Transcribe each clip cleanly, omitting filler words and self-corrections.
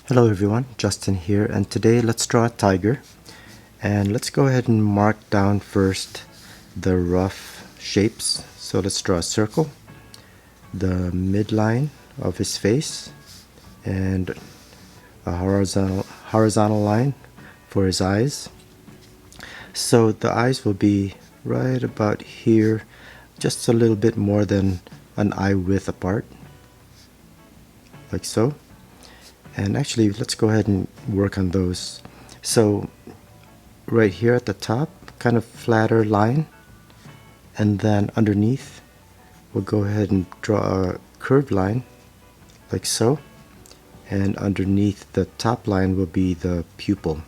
Hello everyone, Justin here, and today let's draw a tiger. And let's go ahead and mark down first the rough shapes. So let's draw a circle, the midline of his face, and a horizontal line for his eyes. So the eyes will be right about here, just a little bit more than an eye width apart, like so. And actually, let's go ahead and work on those. So right here at the top, kind of flatter line, and then underneath we'll go ahead and draw a curved line like so, and underneath the top line will be the pupil.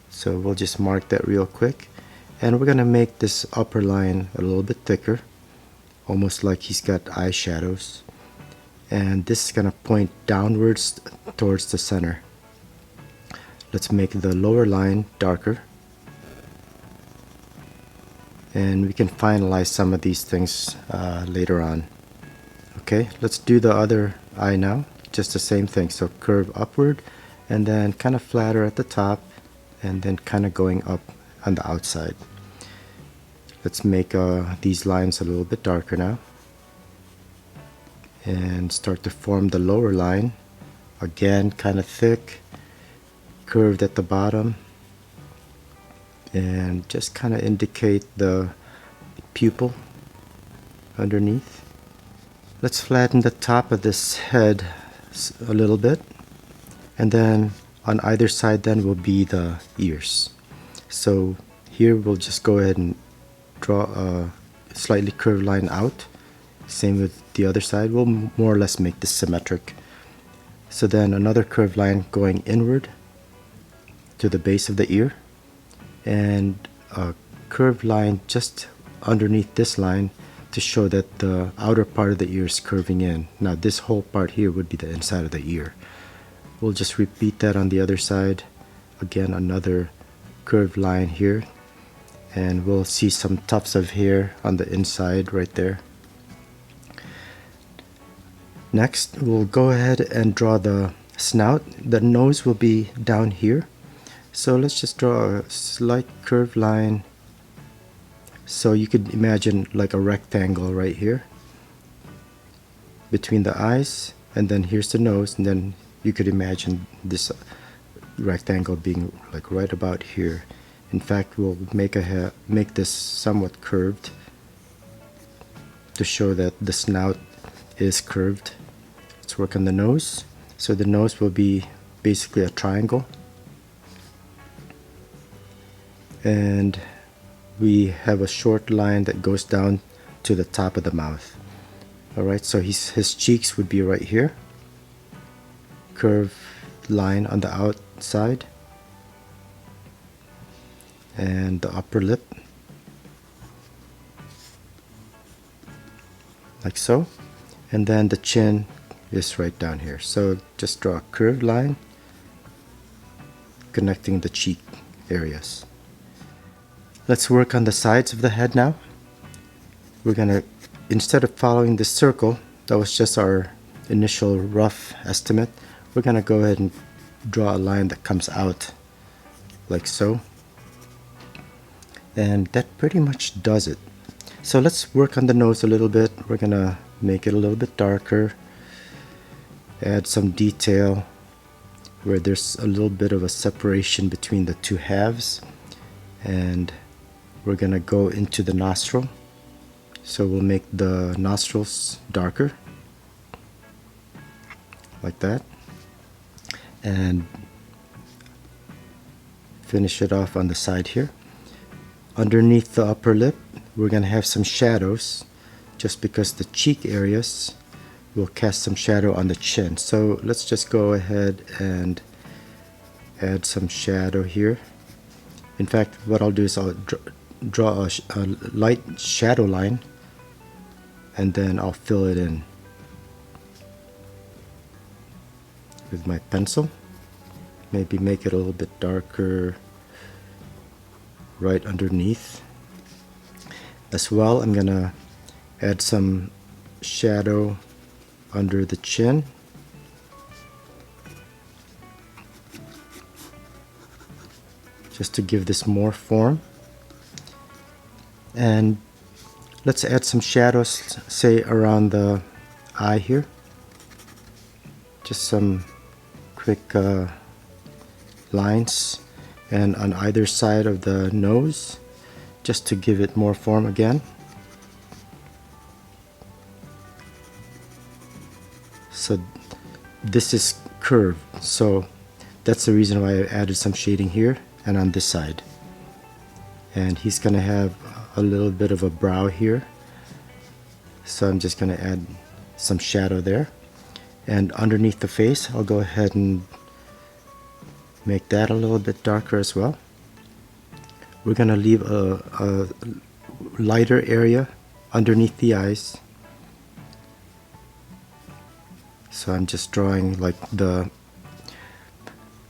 So we'll just mark that real quick, and we're gonna make this upper line a little bit thicker, almost like he's got eyeshadows, and this is gonna point downwards towards the center. Let's make the lower line darker, and we can finalize some of these things later on. Okay, let's do the other eye now. Just the same thing, so curve upward and then kind of flatter at the top and then kind of going up on the outside. Let's make these lines a little bit darker now and start to form the lower line. Again, kind of thick, curved at the bottom, and just kind of indicate the pupil underneath. Let's flatten the top of this head a little bit, and then on either side then will be the ears. So here we'll just go ahead and draw a slightly curved line out. Same with the other side. We'll more or less make this symmetric. So then another curved line going inward to the base of the ear, and a curved line just underneath this line to show that the outer part of the ear is curving in. Now this whole part here would be the inside of the ear. We'll just repeat that on the other side. Again, another curved line here, and we'll see some tufts of hair on the inside right there. Next, we'll go ahead and draw the snout. The nose will be down here. So let's just draw a slight curved line. So you could imagine like a rectangle right here between the eyes, and then here's the nose, and then you could imagine this rectangle being like right about here. In fact, we'll make this somewhat curved to show that the snout is curved. Let's work on the nose. So the nose will be basically a triangle, and we have a short line that goes down to the top of the mouth. Alright, so his cheeks would be right here. Curved line on the outside, and the upper lip like so, and then the chin is right down here. So just draw a curved line connecting the cheek areas. Let's work on the sides of the head now. We're gonna, instead of following this circle that was just our initial rough estimate, we're gonna go ahead and draw a line that comes out like so, and that pretty much does it. So let's work on the nose a little bit. We're gonna make it a little bit darker, add some detail where there's a little bit of a separation between the two halves, and we're gonna go into the nostril. So we'll make the nostrils darker like that, and finish it off on the side here. Underneath the upper lip, we're gonna have some shadows, just because the cheek areas will cast some shadow on the chin. So let's just go ahead and add some shadow here. In fact, what I'll do is I'll draw a light shadow line, and then I'll fill it in with my pencil. Maybe make it a little bit darker right underneath. As well, I'm gonna add some shadow under the chin, just to give this more form. And let's add some shadows, say around the eye here. Just some quick lines, and on either side of the nose, just to give it more form again. So this is curved, so that's the reason why I added some shading here and on this side. And he's gonna have a little bit of a brow here, so I'm just gonna add some shadow there. And underneath the face, I'll go ahead and make that a little bit darker as well. We're gonna leave a lighter area underneath the eyes. So I'm just drawing like the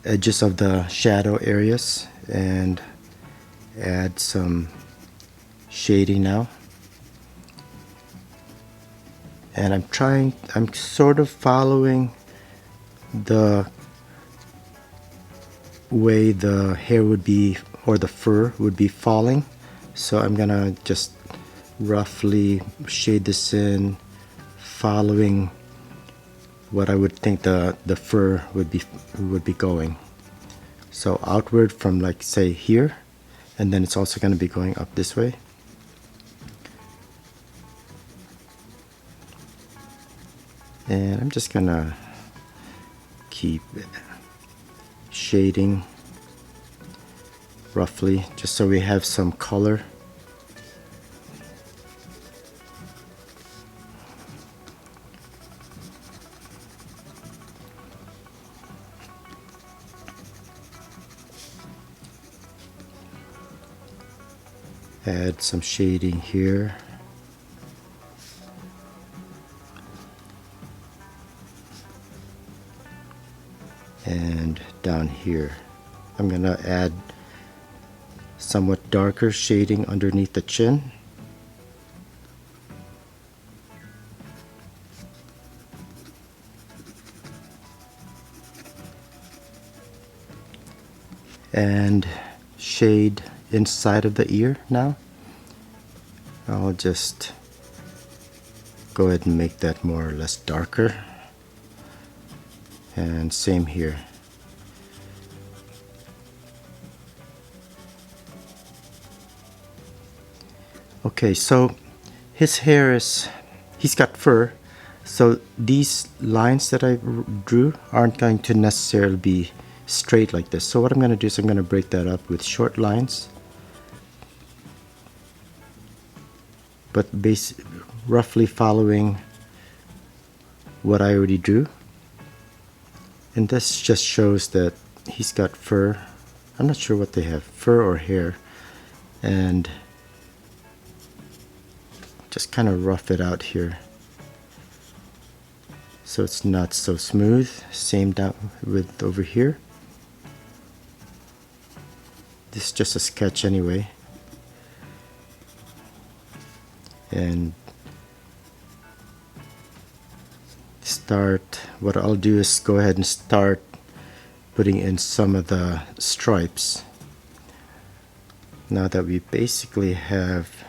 edges of the shadow areas and add some shading now. And I'm sort of following the way the hair would be, or the fur would be falling. So I'm gonna just roughly shade this in, following what I would think the fur would be going. So outward from, like, say here, and then it's also going to be going up this way. And I'm just gonna keep shading roughly, just so we have some color. Add some shading here. And down here, I'm gonna add somewhat darker shading underneath the chin. And shade inside of the ear now. I'll just go ahead and make that more or less darker. And same here. Okay, so his hair he's got fur, so these lines that I drew aren't going to necessarily be straight like this. So what I'm going to do is I'm going to break that up with short lines, but roughly following what I already drew. And this just shows that he's got fur. I'm not sure what they have, fur or hair. And just kind of rough it out here so it's not so smooth. Same down with over here. This is just a sketch anyway. And what I'll do is go ahead and start putting in some of the stripes. Now that we basically have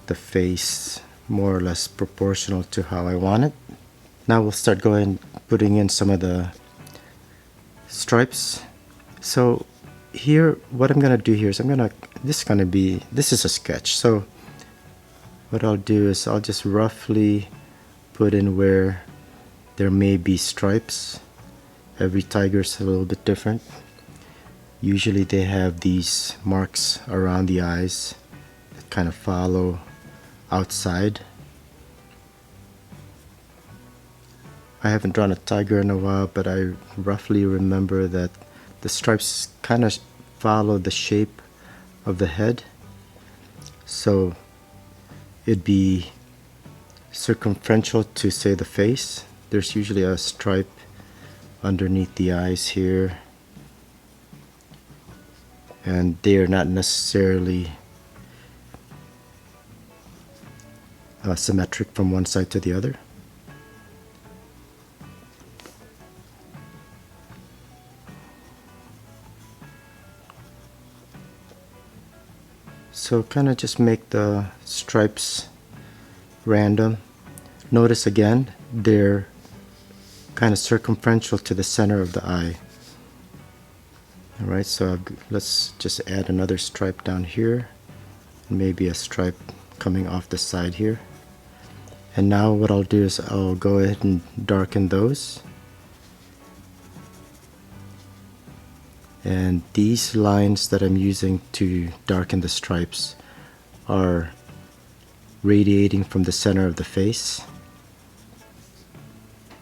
the face more or less proportional to how I want it. Now we'll start putting in some of the stripes. So here, what I'm gonna do here is this is a sketch. So what I'll do is I'll just roughly put in where there may be stripes. Every tiger is a little bit different. Usually they have these marks around the eyes that kind of follow outside. I haven't drawn a tiger in a while, but I roughly remember that the stripes kind of follow the shape of the head. So it'd be circumferential to, say, the face. There's usually a stripe underneath the eyes here, and they are not necessarily symmetric from one side to the other. So kind of just make the stripes random. Notice again, they're kind of circumferential to the center of the eye. Alright, so let's just add another stripe down here, maybe a stripe coming off the side here. And now what I'll do is I'll go ahead and darken those. And these lines that I'm using to darken the stripes are radiating from the center of the face,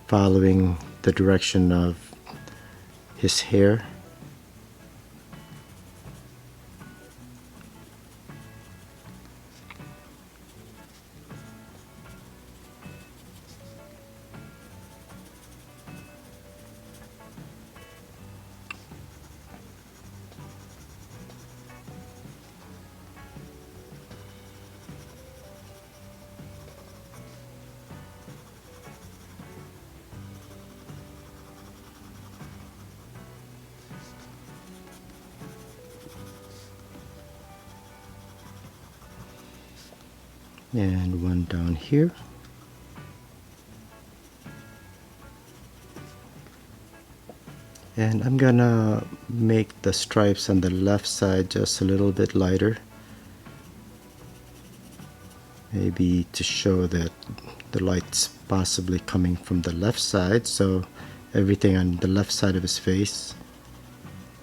following the direction of his hair. And one down here. And I'm gonna make the stripes on the left side just a little bit lighter, maybe to show that the light's possibly coming from the left side, so everything on the left side of his face,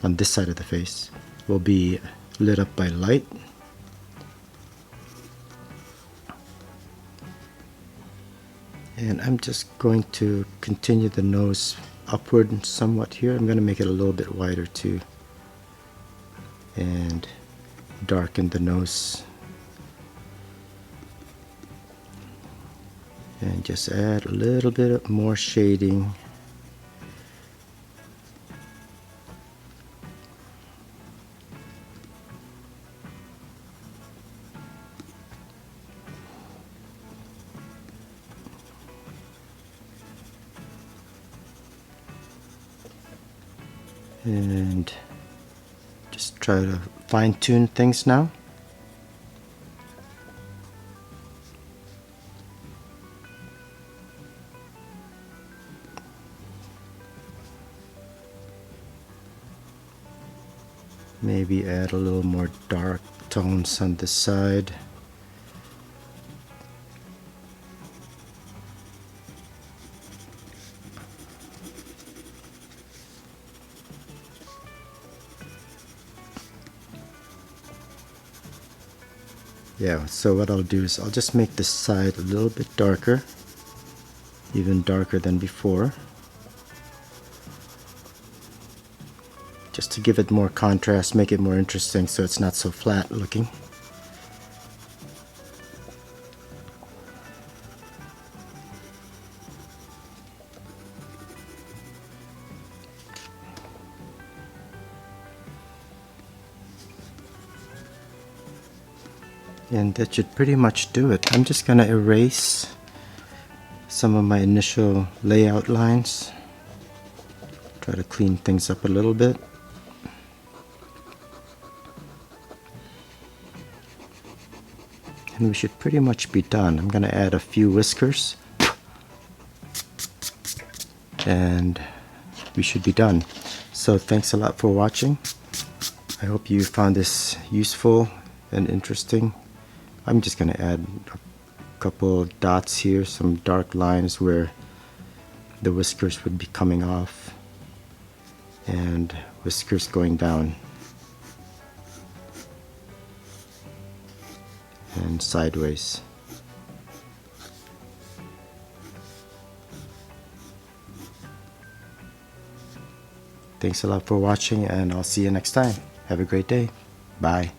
on this side of the face, will be lit up by light. And I'm just going to continue the nose upward somewhat here. I'm going to make it a little bit wider too, and darken the nose, and just add a little bit more shading. And just try to fine-tune things now. Maybe add a little more dark tones on this side. Yeah, so what I'll do is I'll just make this side a little bit darker, even darker than before, just to give it more contrast, make it more interesting so it's not so flat looking. And that should pretty much do it. I'm just going to erase some of my initial layout lines. Try to clean things up a little bit. And we should pretty much be done. I'm going to add a few whiskers. And we should be done. So thanks a lot for watching. I hope you found this useful and interesting. I'm just going to add a couple of dots here, some dark lines where the whiskers would be coming off and whiskers going down and sideways. Thanks a lot for watching, and I'll see you next time. Have a great day. Bye.